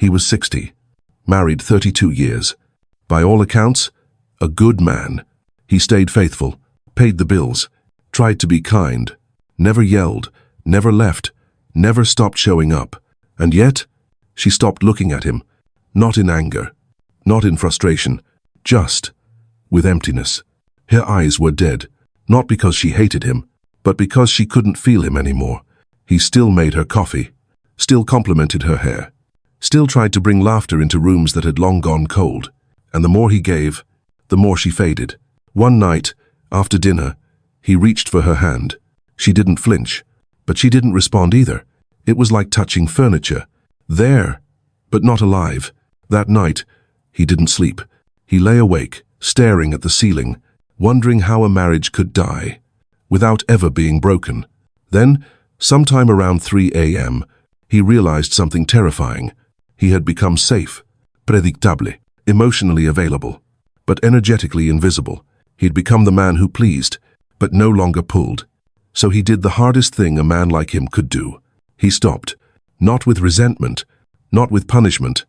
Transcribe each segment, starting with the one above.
He was 60, married 32 years. By all accounts, a good man. He stayed faithful, paid the bills, tried to be kind, never yelled, never left, never stopped showing up. And yet, she stopped looking at him, not in anger, not in frustration, just with emptiness. Her eyes were dead, not because she hated him, but because she couldn't feel him anymore. He still made her coffee, still complimented her hair, still tried to bring laughter into rooms that had long gone cold. And the more he gave, the more she faded. One night, after dinner, he reached for her hand. She didn't flinch, but she didn't respond either. It was like touching furniture. There, but not alive. That night, he didn't sleep. He lay awake, staring at the ceiling, wondering how a marriage could die, without ever being broken. Then, sometime around 3 a.m., he realized something terrifying. He had become safe, predictable, emotionally available, but energetically invisible. He'd become the man who pleased, but no longer pulled. So he did the hardest thing a man like him could do. He stopped, not with resentment, not with punishment,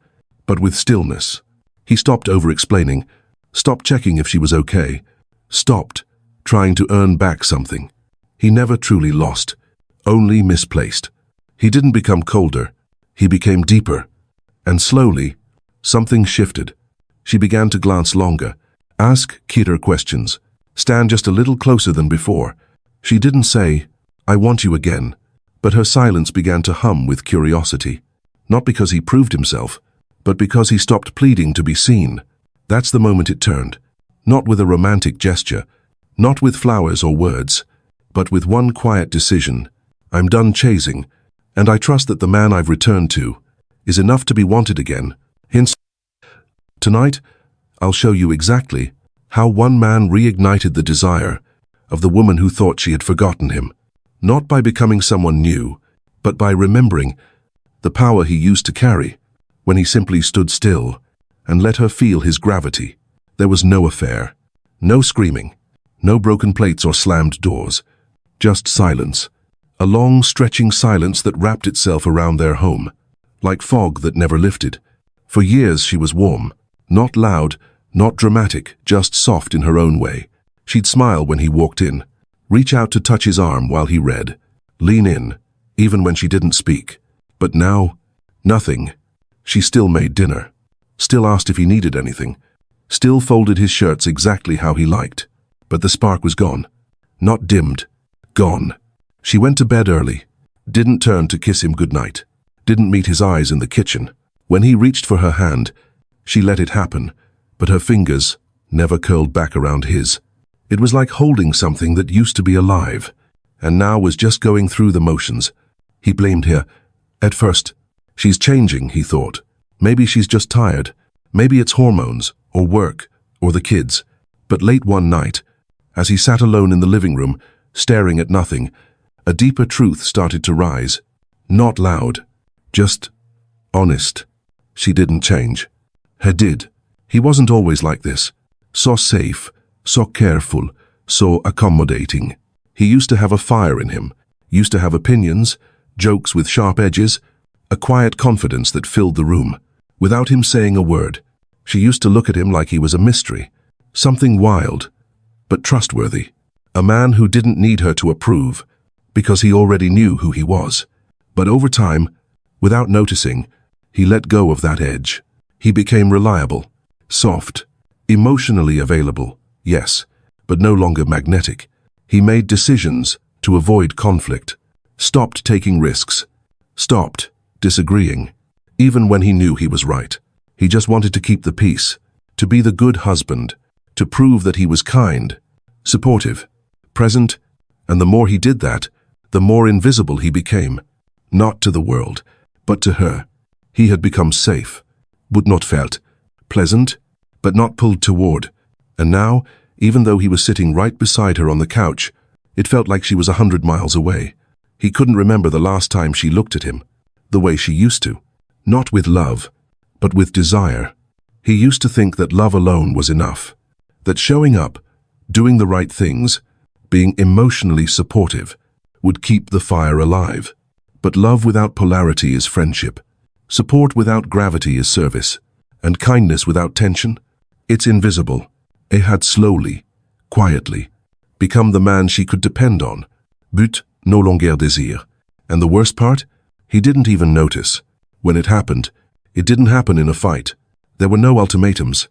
but with stillness. He stopped over-explaining, stopped checking if she was okay, stopped trying to earn back something. He never truly lost, only misplaced. He didn't become colder, he became deeper. And slowly, something shifted. She began to glance longer, ask keener questions, stand just a little closer than before. She didn't say, "I want you again," but her silence began to hum with curiosity. Not because he proved himself, but because he stopped pleading to be seen. That's the moment it turned. Not with a romantic gesture, not with flowers or words, but with one quiet decision. I'm done chasing, and I trust that the man I've returned to is enough to be wanted again. Hence, tonight, I'll show you exactly how one man reignited the desire of the woman who thought she had forgotten him. Not by becoming someone new, but by remembering the power he used to carry when he simply stood still and let her feel his gravity. There was no affair, no screaming, no broken plates or slammed doors, just silence. A long, stretching silence that wrapped itself around their home, like fog that never lifted. For years she was warm, not loud, not dramatic, just soft in her own way. She'd smile when he walked in, reach out to touch his arm while he read, lean in, even when she didn't speak. But now, nothing. She still made dinner, still asked if he needed anything, still folded his shirts exactly how he liked. But the spark was gone. Not dimmed, gone. She went to bed early, didn't turn to kiss him goodnight, didn't meet his eyes in the kitchen. When he reached for her hand, she let it happen, but her fingers never curled back around his. It was like holding something that used to be alive, and now was just going through the motions. He blamed her. At first, she's changing, he thought. Maybe she's just tired. Maybe it's hormones, or work, or the kids. But late one night, as he sat alone in the living room, staring at nothing, a deeper truth started to rise. Not loud, just honest. She didn't change. He did. He wasn't always like this. So safe, so careful, so accommodating. He used to have a fire in him, used to have opinions, jokes with sharp edges, a quiet confidence that filled the room. Without him saying a word, she used to look at him like he was a mystery, something wild, but trustworthy. A man who didn't need her to approve, because he already knew who he was. But over time, without noticing, he let go of that edge. He became reliable, soft, emotionally available, yes, but no longer magnetic. He made decisions to avoid conflict, stopped taking risks, stopped disagreeing, even when he knew he was right. He just wanted to keep the peace, to be the good husband, to prove that he was kind, supportive, present, and the more he did that, the more invisible he became, not to the world, but to her. He had become safe, but not felt, pleasant, but not pulled toward. And now, even though he was sitting right beside her on the couch, it felt like she was 100 miles away. He couldn't remember the last time she looked at him, the way she used to. Not with love, but with desire. He used to think that love alone was enough, that showing up, doing the right things, being emotionally supportive, would keep the fire alive. But love without polarity is friendship. Support without gravity is service, and kindness without tension, it's invisible. He had slowly, quietly, become the man she could depend on. But no longer désir. And the worst part? He didn't even notice. When it happened, it didn't happen in a fight. There were no ultimatums.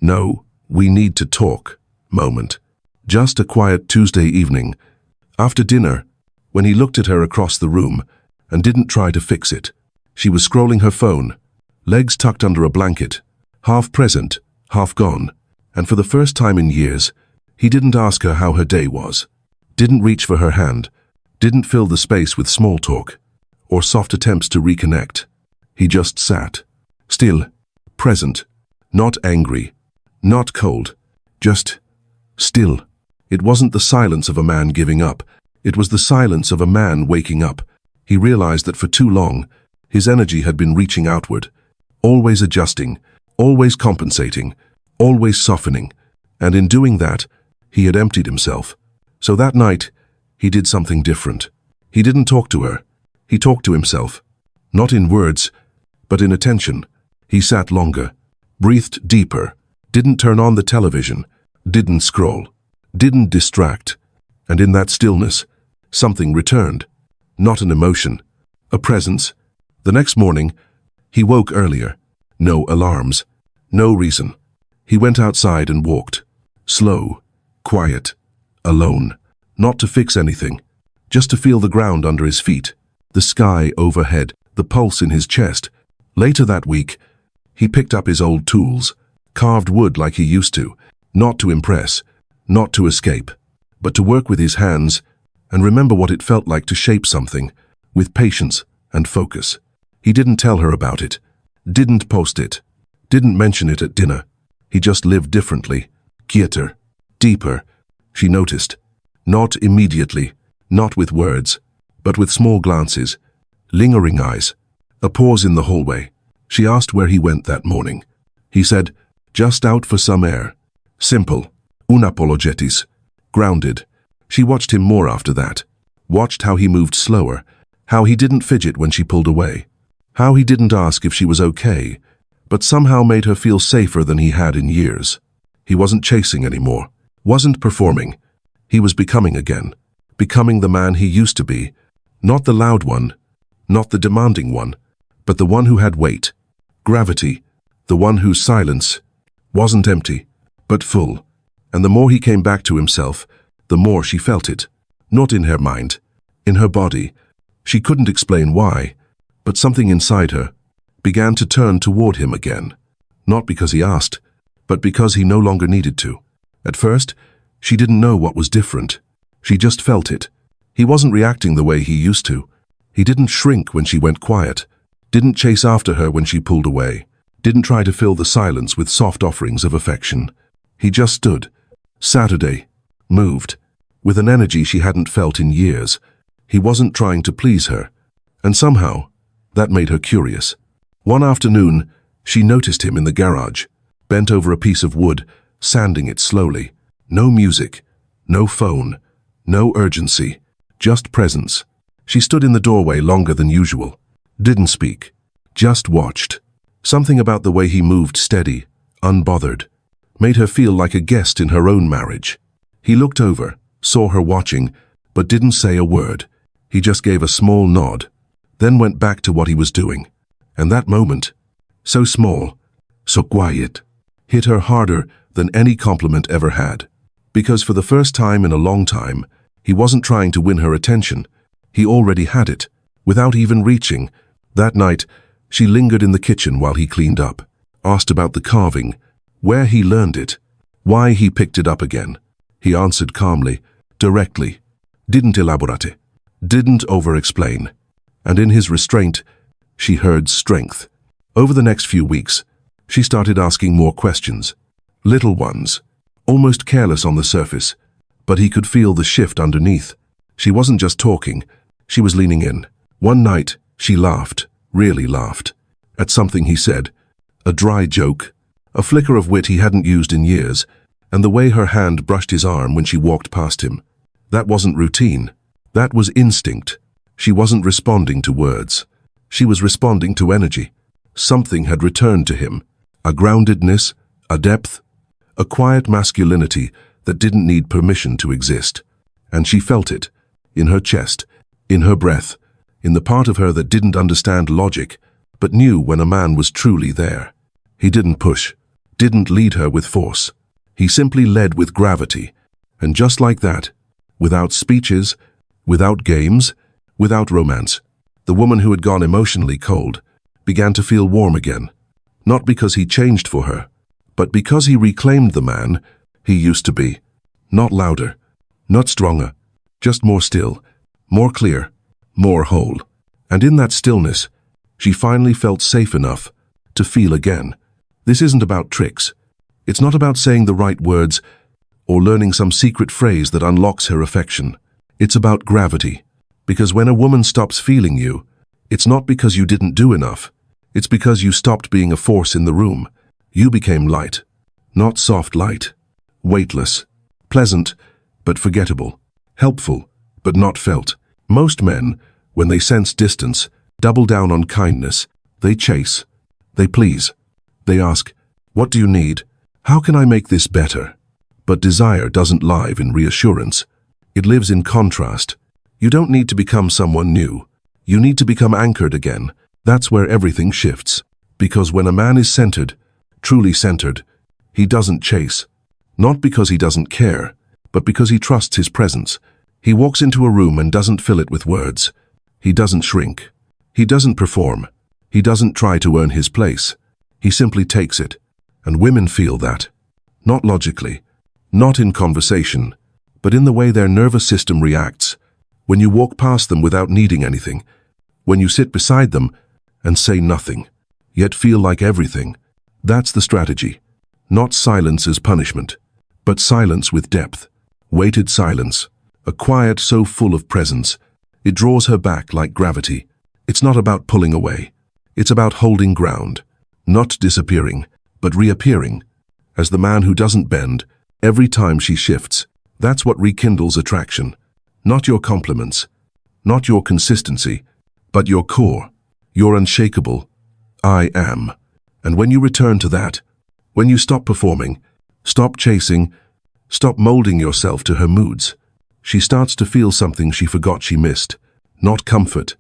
No, we need to talk moment. Just a quiet Tuesday evening, after dinner, when he looked at her across the room and didn't try to fix it. She was scrolling her phone, legs tucked under a blanket, half present, half gone, and for the first time in years, he didn't ask her how her day was, didn't reach for her hand, didn't fill the space with small talk or soft attempts to reconnect. He just sat, still, present, not angry, not cold, just still. It wasn't the silence of a man giving up. It was the silence of a man waking up. He realized that for too long, his energy had been reaching outward, always adjusting, always compensating, always softening, and in doing that, he had emptied himself. So that night, he did something different. He didn't talk to her. He talked to himself. Not in words, but in attention. He sat longer, breathed deeper, didn't turn on the television, didn't scroll, didn't distract. And in that stillness, something returned. Not an emotion, a presence. The next morning, he woke earlier. No alarms, no reason. He went outside and walked. Slow, quiet, alone. Not to fix anything, just to feel the ground under his feet, the sky overhead, the pulse in his chest. Later that week, he picked up his old tools, carved wood like he used to, not to impress, not to escape, but to work with his hands and remember what it felt like to shape something, with patience and focus. He didn't tell her about it, didn't post it, didn't mention it at dinner. He just lived differently, quieter, deeper. She noticed. Not immediately, not with words, but with small glances, lingering eyes, a pause in the hallway. She asked where he went that morning. He said, just out for some air. Simple, unapologetis, grounded. She watched him more after that, watched how he moved slower, how he didn't fidget when she pulled away, how he didn't ask if she was okay, but somehow made her feel safer than he had in years. He wasn't chasing anymore, wasn't performing. He was becoming again, becoming the man he used to be, not the loud one, not the demanding one, but the one who had weight, gravity, the one whose silence wasn't empty, but full. And the more he came back to himself, the more she felt it, not in her mind, in her body. She couldn't explain why, but something inside her began to turn toward him again, not because he asked, but because he no longer needed to. At first, she didn't know what was different. She just felt it. He wasn't reacting the way he used to. He didn't shrink when she went quiet, didn't chase after her when she pulled away, didn't try to fill the silence with soft offerings of affection. He just stood, Saturday, moved, with an energy she hadn't felt in years. He wasn't trying to please her, and somehow, that made her curious. One afternoon, she noticed him in the garage, bent over a piece of wood, sanding it slowly. No music, no phone, no urgency, just presence. She stood in the doorway longer than usual, didn't speak, just watched. Something about the way he moved steady, unbothered, made her feel like a guest in her own marriage. He looked over, saw her watching, but didn't say a word. He just gave a small nod, then went back to what he was doing. And that moment, so small, so quiet, hit her harder than any compliment ever had. Because for the first time in a long time, he wasn't trying to win her attention. He already had it, without even reaching. That night, she lingered in the kitchen while he cleaned up, asked about the carving, where he learned it, why he picked it up again. He answered calmly, directly, didn't elaborate, didn't over-explain. And in his restraint, she heard strength. Over the next few weeks, she started asking more questions, little ones, almost careless on the surface, but he could feel the shift underneath. She wasn't just talking, she was leaning in. One night, she laughed, really laughed, at something he said, a dry joke, a flicker of wit he hadn't used in years, and the way her hand brushed his arm when she walked past him. That wasn't routine, that was instinct. She wasn't responding to words. She was responding to energy. Something had returned to him. A groundedness, a depth, a quiet masculinity that didn't need permission to exist. And she felt it, in her chest, in her breath, in the part of her that didn't understand logic, but knew when a man was truly there. He didn't push, didn't lead her with force. He simply led with gravity. And just like that, without speeches, without games, without romance, the woman who had gone emotionally cold began to feel warm again. Not because he changed for her, but because he reclaimed the man he used to be. Not louder, not stronger, just more still, more clear, more whole. And in that stillness, she finally felt safe enough to feel again. This isn't about tricks. It's not about saying the right words or learning some secret phrase that unlocks her affection. It's about gravity. Because when a woman stops feeling you, it's not because you didn't do enough. It's because you stopped being a force in the room. You became light. Not soft light. Weightless. Pleasant, but forgettable. Helpful, but not felt. Most men, when they sense distance, double down on kindness. They chase. They please. They ask, "What do you need? How can I make this better?" But desire doesn't live in reassurance. It lives in contrast. You don't need to become someone new. You need to become anchored again. That's where everything shifts. Because when a man is centered, truly centered, he doesn't chase. Not because he doesn't care, but because he trusts his presence. He walks into a room and doesn't fill it with words. He doesn't shrink. He doesn't perform. He doesn't try to earn his place. He simply takes it. And women feel that. Not logically, not in conversation, but in the way their nervous system reacts. When you walk past them without needing anything, when you sit beside them and say nothing, yet feel like everything. That's the strategy. Not silence as punishment, but silence with depth. Weighted silence. A quiet so full of presence. It draws her back like gravity. It's not about pulling away. It's about holding ground. Not disappearing, but reappearing. As the man who doesn't bend, every time she shifts. That's what rekindles attraction. Not your compliments, not your consistency, but your core, your unshakable, I am. And when you return to that, when you stop performing, stop chasing, stop molding yourself to her moods, she starts to feel something she forgot she missed. Not comfort,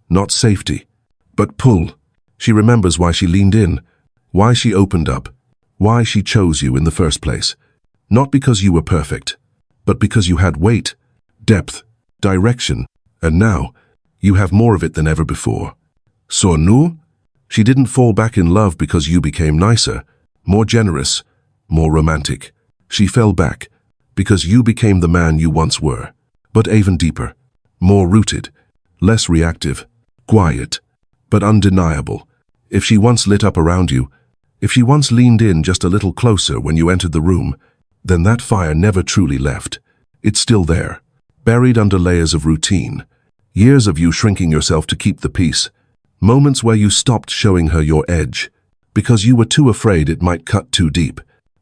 not safety, but pull. She remembers why she leaned in, why she opened up, why she chose you in the first place. Not because you were perfect, but because you had weight, depth, direction, and now you have more of it than ever before. So nu? She didn't fall back in love because you became nicer, more generous, more romantic. She fell back because you became the man you once were, but even deeper, more rooted, less reactive, quiet, but undeniable. If she once lit up around you, if she once leaned in just a little closer when you entered the room, then that fire never truly left. It's still there, buried under layers of routine, years of you shrinking yourself to keep the peace, moments where you stopped showing her your edge, because you were too afraid it might cut too deep.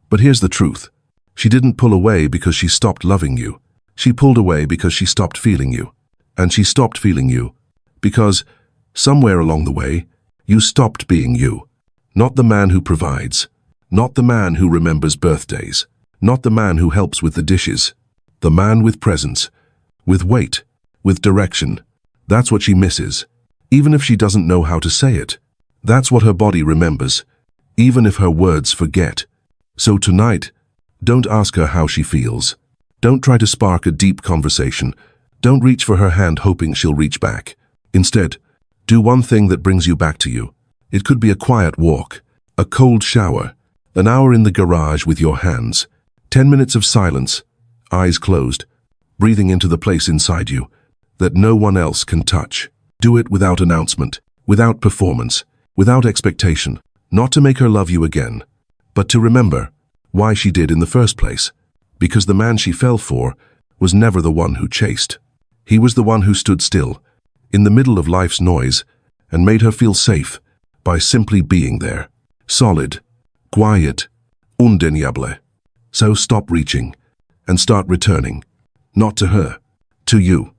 But here's the truth. She didn't pull away because she stopped loving you. She pulled away because she stopped feeling you. And she stopped feeling you because, somewhere along the way, you stopped being you. Not the man who provides, not the man who remembers birthdays, not the man who helps with the dishes. The man with presence, with weight, with direction. That's what she misses, even if she doesn't know how to say it. That's what her body remembers, even if her words forget. So tonight, don't ask her how she feels. Don't try to spark a deep conversation. Don't reach for her hand hoping she'll reach back. Instead, do one thing that brings you back to you. It could be a quiet walk, a cold shower, an hour in the garage with your hands, 10 minutes of silence, eyes closed, breathing into the place inside you that no one else can touch. Do it without announcement, without performance, without expectation, not to make her love you again, but to remember why she did in the first place. Because the man she fell for was never the one who chased. He was the one who stood still, in the middle of life's noise, and made her feel safe by simply being there. Solid, quiet, undeniable. So stop reaching and start returning, not to her, to you.